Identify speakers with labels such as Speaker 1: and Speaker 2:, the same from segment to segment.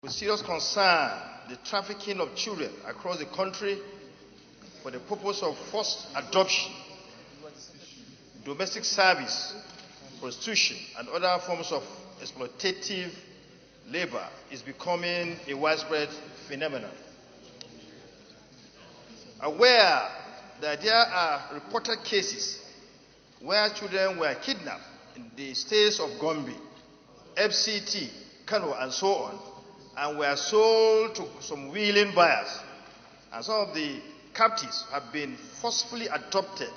Speaker 1: With serious concern, the trafficking of children across the country for the purpose of forced adoption, domestic service, prostitution, and other forms of exploitative labor is becoming a widespread phenomenon. Aware that there are reported cases where children were kidnapped in the states of Gombe, FCT, Kano, and so on, and were sold to some willing buyers, and some of the captives have been forcefully adopted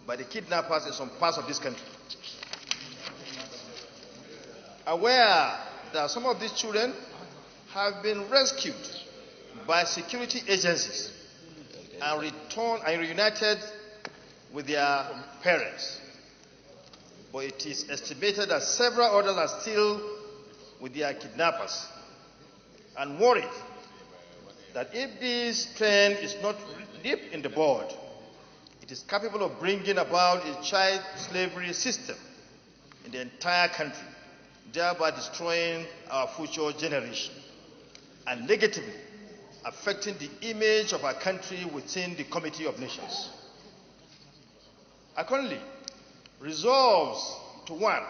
Speaker 1: by the kidnappers in some parts of this country. Aware that some of these children have been rescued by security agencies and returned and reunited with their parents. But it is estimated that several others are still with their kidnappers, and worried that if this trend is not nipped in the bud, it is capable of bringing about a child slavery system in the entire country, thereby destroying our future generation and negatively affecting the image of our country within the Committee of Nations. Accordingly, resolves to 1.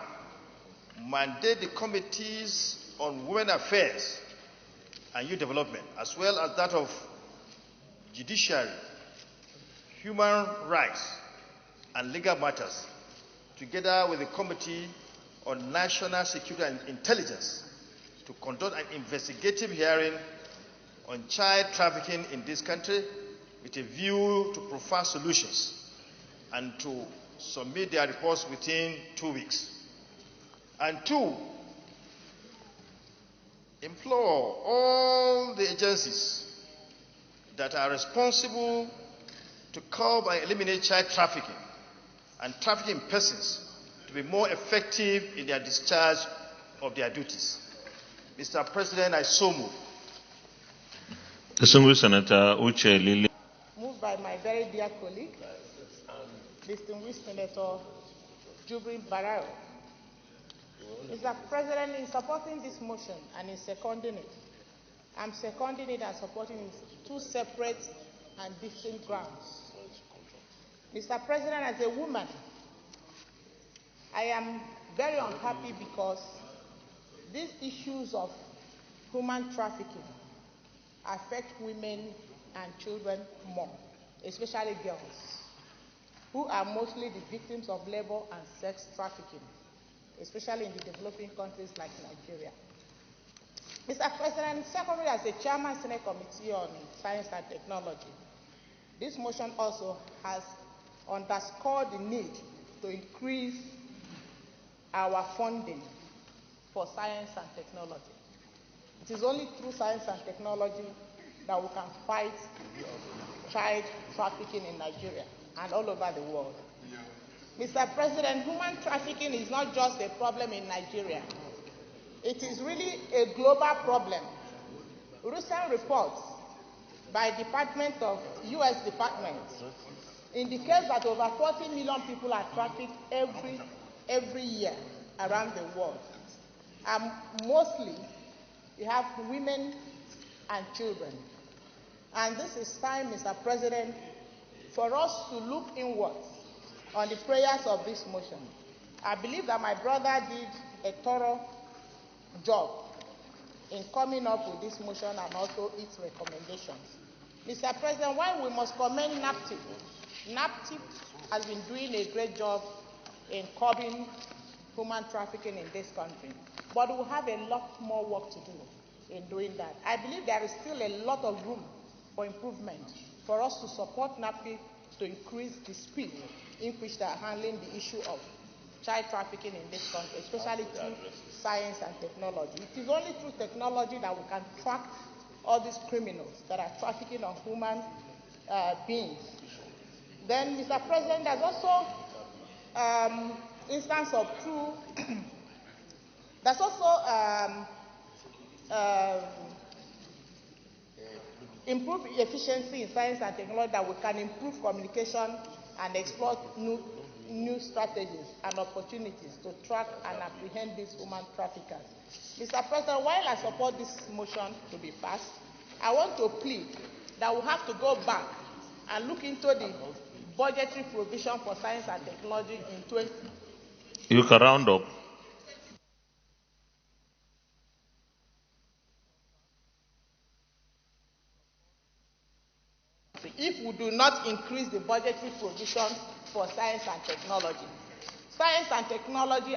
Speaker 1: Mandate the committees on women affairs and youth development, as well as that of judiciary, human rights, and legal matters, together with the Committee on National Security and Intelligence, to conduct an investigative hearing on child trafficking in this country with a view to provide solutions and to submit their reports within 2 weeks. And 2, implore all the agencies that are responsible to curb and eliminate child trafficking and trafficking persons to be more effective in their discharge of their duties. Mr. President, I so move.
Speaker 2: Distinguished Senator Uche Lili.
Speaker 3: Moved by my very dear colleague, distinguished Senator Jubrin Barao. Mr. President, in supporting this motion and in seconding it, I'm seconding it and supporting it 2 separate and distinct grounds. Mr. President, as a woman, I am very unhappy because these issues of human trafficking affect women and children more, especially girls, who are mostly the victims of labor and sex trafficking, especially in the developing countries like Nigeria. Mr. President, secondly, as a chairman Senate Committee on Science and Technology, this motion also has underscored the need to increase our funding for science and technology. It is only through science and technology that we can fight child trafficking in Nigeria and all over the world. Mr. President, human trafficking is not just a problem in Nigeria. It is really a global problem. Recent reports by U.S. Department indicate that over 40 million people are trafficked every year around the world. And mostly, we have women and children. And this is time, Mr. President, for us to look inwards on the prayers of this motion. I believe that my brother did a thorough job in coming up with this motion and also its recommendations. Mr. President, while we must commend NAPTIP, NAPTIP has been doing a great job in curbing human trafficking in this country, but we have a lot more work to do in doing that. I believe there is still a lot of room for improvement for us to support NAPTIP to increase the speed in which they are handling the issue of child trafficking in this country, especially through science and technology. It is only through technology that we can track all these criminals that are trafficking on human beings. Then, Mr. President, there's also instance of true, there's also improve efficiency in science and technology that we can improve communication and explore new new strategies and opportunities to track and apprehend these human traffickers. Mr. President, while I support this motion to be passed, I want to plead that we have to go back and look into the budgetary provision for science and technology in 20.
Speaker 2: You can round up.
Speaker 3: If we do not increase the budgetary provision for science and technology. Science and technology.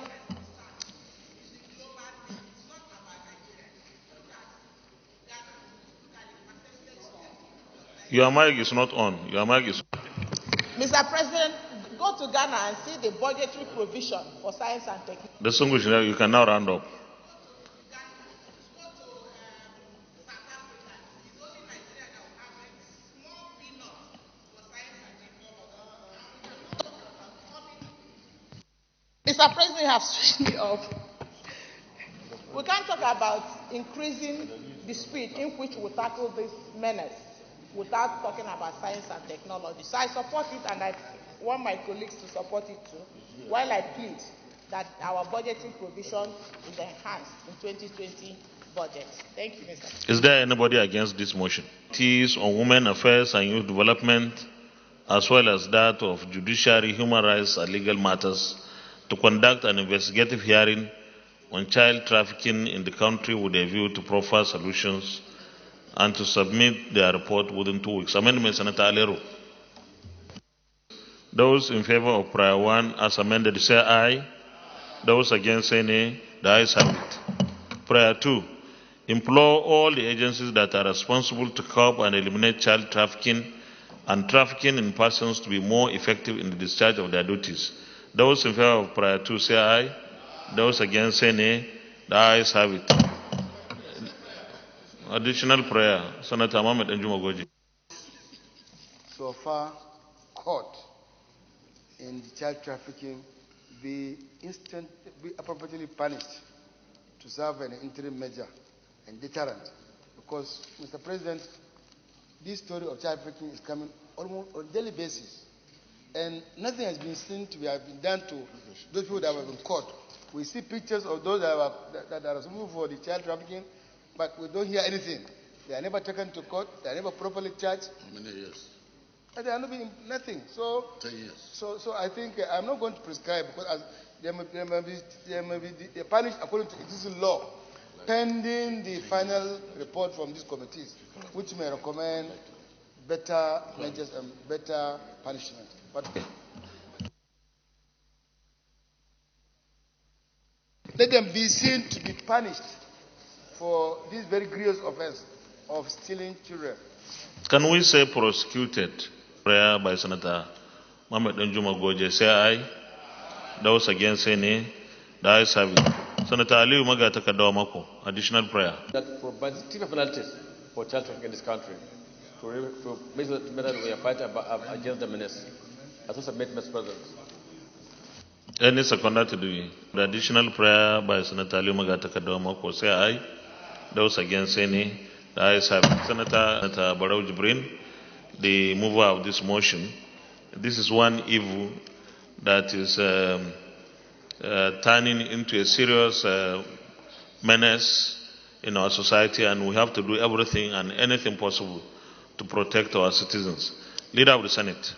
Speaker 2: Your mic is not on. Your mic is on.
Speaker 3: Mr. President, go to Ghana and see the budgetary provision for science and technology.
Speaker 2: Distinguished, you can now round up.
Speaker 3: Mr. President, you have switched me off. We can't talk about increasing the speed in which we tackle this menace without talking about science and technology. So I support it, and I want my colleagues to support it too, while I plead that our budgetary provision is enhanced in 2020 budget. Thank you, Mr. President.
Speaker 2: Is there anybody against this motion? It is on women affairs and youth development, as well as that of judiciary, human rights, and legal matters, to conduct an investigative hearing on child trafficking in the country with a view to proffer solutions and to submit their report within 2 weeks. Amendment, Senator Alero. Those in favor of prior 1 as amended say aye. Those against say nay. The ayes have it. Prior 2, implore all the agencies that are responsible to curb and eliminate child trafficking and trafficking in persons to be more effective in the discharge of their duties. Those in favor of prior 2 say aye. Those against say nay. The ayes have it. Additional prayer, Senator Mohammed Njumagoji.
Speaker 4: So far, caught in child trafficking be appropriately punished to serve an interim measure and deterrent. Because, Mr. President, this story of child trafficking is coming almost on a daily basis. And nothing has been seen to have been done to those people that have been caught. We see pictures of those that are responsible for the child trafficking, but we don't hear anything. They are never taken to court. They are never properly charged.
Speaker 5: How many years?
Speaker 4: And they are not doing nothing. So,
Speaker 5: 10 years.
Speaker 4: So I think I'm not going to prescribe, because they may be punished according to existing law, pending the final report from these committees, which may recommend better measures and better punishment. But let them be seen to be punished for this very grievous offense of stealing children.
Speaker 2: Can we say prosecuted? Prayer by Senator Mohammed Njumagoji. Say aye. Those against say nay. The ayes have it. Senator Aliu Magata Kadawamako. Additional prayer.
Speaker 6: That provides stiffer penalties for child trafficking in this country to make sure that we are fighting against the menace. As well submit, Mr. President.
Speaker 2: Any seconder to the additional prayer by Senator Aliu Magata Kadawamako. Say aye. Those against say nay. The ayes have it. Senator Barrow Jibrin, the mover of this motion. This is one evil that is turning into a serious menace in our society, and we have to do everything and anything possible to protect our citizens. Leader of the Senate.